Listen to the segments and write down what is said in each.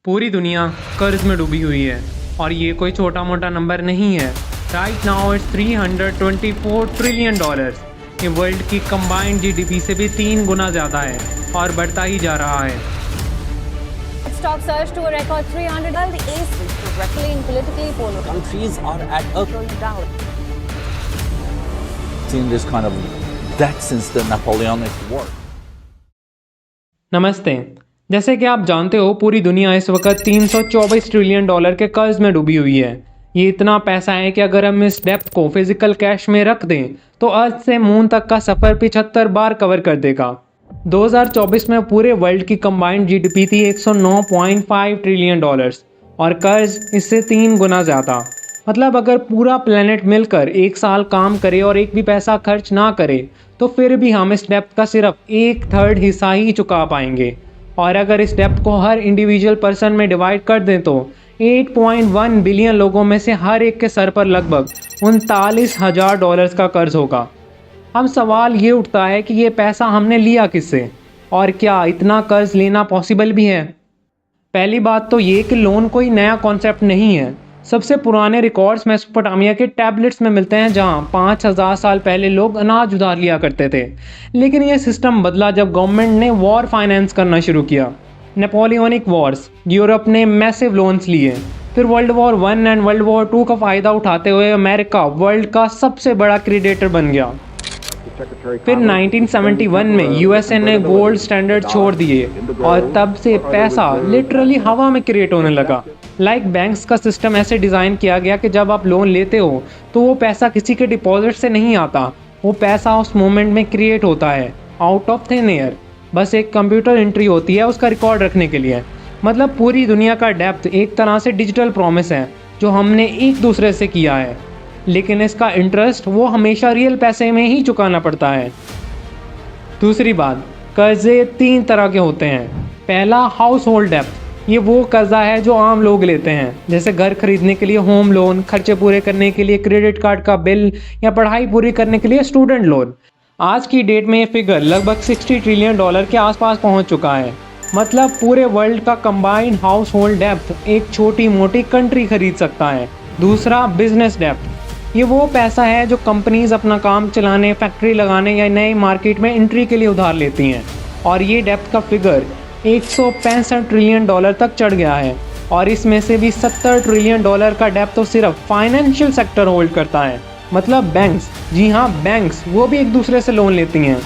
पूरी दुनिया कर्ज में डूबी हुई है और ये कोई छोटा मोटा नंबर नहीं है। Right now it's $324 trillion. ये वर्ल्ड की कंबाइंड जीडीपी से भी 3 गुना ज़्यादा है और बढ़ता ही जा रहा है। Stock surged to a record 300. While the East is directly and politically polar. Countries are at a Down. seen this kind of debt since the Napoleonic War. नमस्ते। जैसे कि आप जानते हो, पूरी दुनिया इस वक्त $324 ट्रिलियन के कर्ज में डूबी हुई है। ये इतना पैसा है कि अगर हम इस डेप्थ को फिजिकल कैश में रख दें तो अर्थ से मून तक का सफ़र 75 बार कवर कर देगा। 2024 में पूरे वर्ल्ड की कंबाइंड जीडीपी थी $109.5 ट्रिलियन और कर्ज इससे 3 गुना ज़्यादा। मतलब अगर पूरा प्लेनेट मिलकर एक साल काम करे और एक भी पैसा खर्च ना करे तो फिर भी हम इस डेप्थ का सिर्फ 1/3 हिस्सा ही चुका पाएंगे। और अगर इस डेप्थ को हर इंडिविजुअल पर्सन में डिवाइड कर दें तो 8.1 बिलियन लोगों में से हर एक के सर पर लगभग $39,000 का कर्ज होगा। अब सवाल ये उठता है कि ये पैसा हमने लिया किससे और क्या इतना कर्ज लेना पॉसिबल भी है। पहली बात तो ये कि लोन कोई नया कॉन्सेप्ट नहीं है। सबसे पुराने रिकॉर्ड्स मेसोपोटामिया के टैबलेट्स में मिलते हैं, जहां 5000 साल पहले लोग अनाज उधार लिया करते थे। लेकिन यह सिस्टम बदला जब गवर्नमेंट ने वॉर फाइनेंस करना शुरू किया। नेपोलियनिक वॉर्स, यूरोप ने मैसिव लोन्स लिए। फिर world war 1 and world war 2 का फ़ायदा उठाते हुए अमेरिका वर्ल्ड का सबसे बड़ा क्रेडिटर बन गया। फिर 1971 में यूएसए ने गोल्ड स्टैंडर्ड छोड़ दिए और तब से पैसा लिटरली हवा में क्रिएट होने लगा। बैंक्स का सिस्टम ऐसे डिज़ाइन किया गया कि जब आप लोन लेते हो तो वो पैसा किसी के डिपॉजिट से नहीं आता, वो पैसा उस मोमेंट में क्रिएट होता है आउट ऑफ थिन एयर। बस एक कंप्यूटर एंट्री होती है उसका रिकॉर्ड रखने के लिए। मतलब पूरी दुनिया का डेप्थ एक तरह से डिजिटल प्रॉमिस है जो हमने एक दूसरे से किया है, लेकिन इसका इंटरेस्ट वो हमेशा रियल पैसे में ही चुकाना पड़ता है। दूसरी बात, कर्जे 3 तरह के होते हैं। पहला, हाउस होल्ड डेप्थ। ये वो कर्जा है जो आम लोग लेते हैं, जैसे घर खरीदने के लिए होम लोन, खर्चे पूरे करने के लिए क्रेडिट कार्ड का बिल या पढ़ाई पूरी करने के लिए स्टूडेंट लोन। आज की डेट में ये फिगर लगभग $60 ट्रिलियन के आसपास पहुंच चुका है। मतलब पूरे वर्ल्ड का कंबाइंड हाउस होल्ड डेप्थ एक छोटी मोटी कंट्री खरीद सकता है। दूसरा, बिजनेस डेप्थ। ये वो पैसा है जो कंपनीज अपना काम चलाने, फैक्ट्री लगाने या नए मार्केट में एंट्री के लिए उधार लेती हैं। और ये डेप्थ का फिगर $165 ट्रिलियन तक चढ़ गया है। और इसमें से भी $70 ट्रिलियन का डेप्थ तो सिर्फ फाइनेंशियल सेक्टर होल्ड करता है। मतलब बैंक्स, जी हाँ बैंक्स, वो भी एक दूसरे से लोन लेती हैं।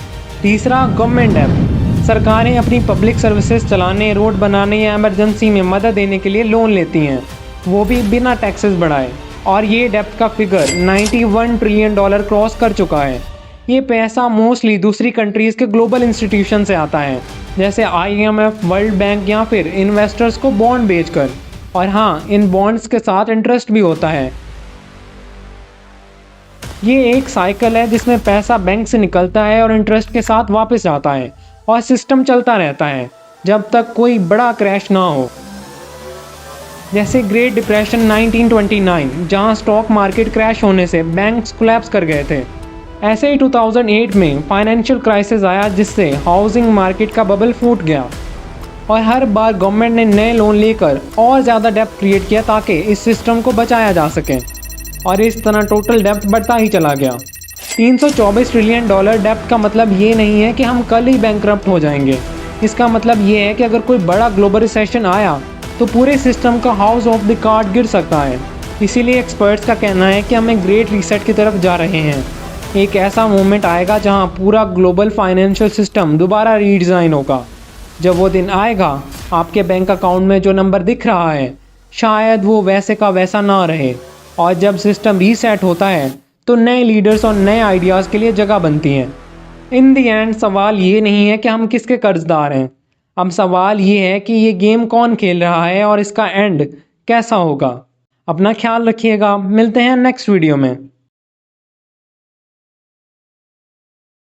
तीसरा, गवर्नमेंट डेप्थ। सरकारें अपनी पब्लिक सर्विसेज चलाने, रोड बनाने या इमरजेंसी में मदद देने के लिए लोन लेती हैं, वो भी बिना टैक्सेस बढ़ाए। और ये डेप्थ का फिगर $91 ट्रिलियन क्रॉस कर चुका है। ये पैसा मोस्टली दूसरी कंट्रीज़ के ग्लोबल इंस्टीट्यूशन से आता है, जैसे IMF, वर्ल्ड बैंक या फिर इन्वेस्टर्स को बॉन्ड बेचकर। और हाँ, इन बॉन्ड्स के साथ इंटरेस्ट भी होता है। ये एक साइकिल है जिसमें पैसा बैंक से निकलता है और इंटरेस्ट के साथ वापस आता है और सिस्टम चलता रहता है जब तक कोई बड़ा क्रैश ना हो। जैसे ग्रेट डिप्रेशन 1929, जहां स्टॉक मार्केट क्रैश होने से बैंक्स कोलैप्स कर गए थे। ऐसे ही 2008 में फाइनेंशियल क्राइसिस आया जिससे हाउसिंग मार्केट का बबल फूट गया। और हर बार गवर्नमेंट ने नए लोन लेकर और ज़्यादा डेप्थ क्रिएट किया ताकि इस सिस्टम को बचाया जा सके। और इस तरह टोटल डेप्थ बढ़ता ही चला गया। $324 ट्रिलियन डेप्थ का मतलब ये नहीं है कि हम कल ही बैंकरप्ट हो जाएंगे। इसका मतलब ये है कि अगर कोई बड़ा ग्लोबल रिसेशन आया तो पूरे सिस्टम का हाउस ऑफ द कार्ड गिर सकता है। इसीलिए एक्सपर्ट्स का कहना है कि हम एक ग्रेट रीसेट की तरफ जा रहे हैं। एक ऐसा मोमेंट आएगा जहां पूरा ग्लोबल फाइनेंशियल सिस्टम दोबारा रीडिज़ाइन होगा। जब वो दिन आएगा, आपके बैंक अकाउंट में जो नंबर दिख रहा है शायद वो वैसे का वैसा ना रहे। और जब सिस्टम रीसेट होता है तो नए लीडर्स और नए आइडियाज़ के लिए जगह बनती है। इन दी एंड सवाल ये नहीं है कि हम किसके कर्जदार हैं, अब सवाल ये है कि ये गेम कौन खेल रहा है और इसका एंड कैसा होगा। अपना ख्याल रखिएगा, मिलते हैं नेक्स्ट वीडियो में।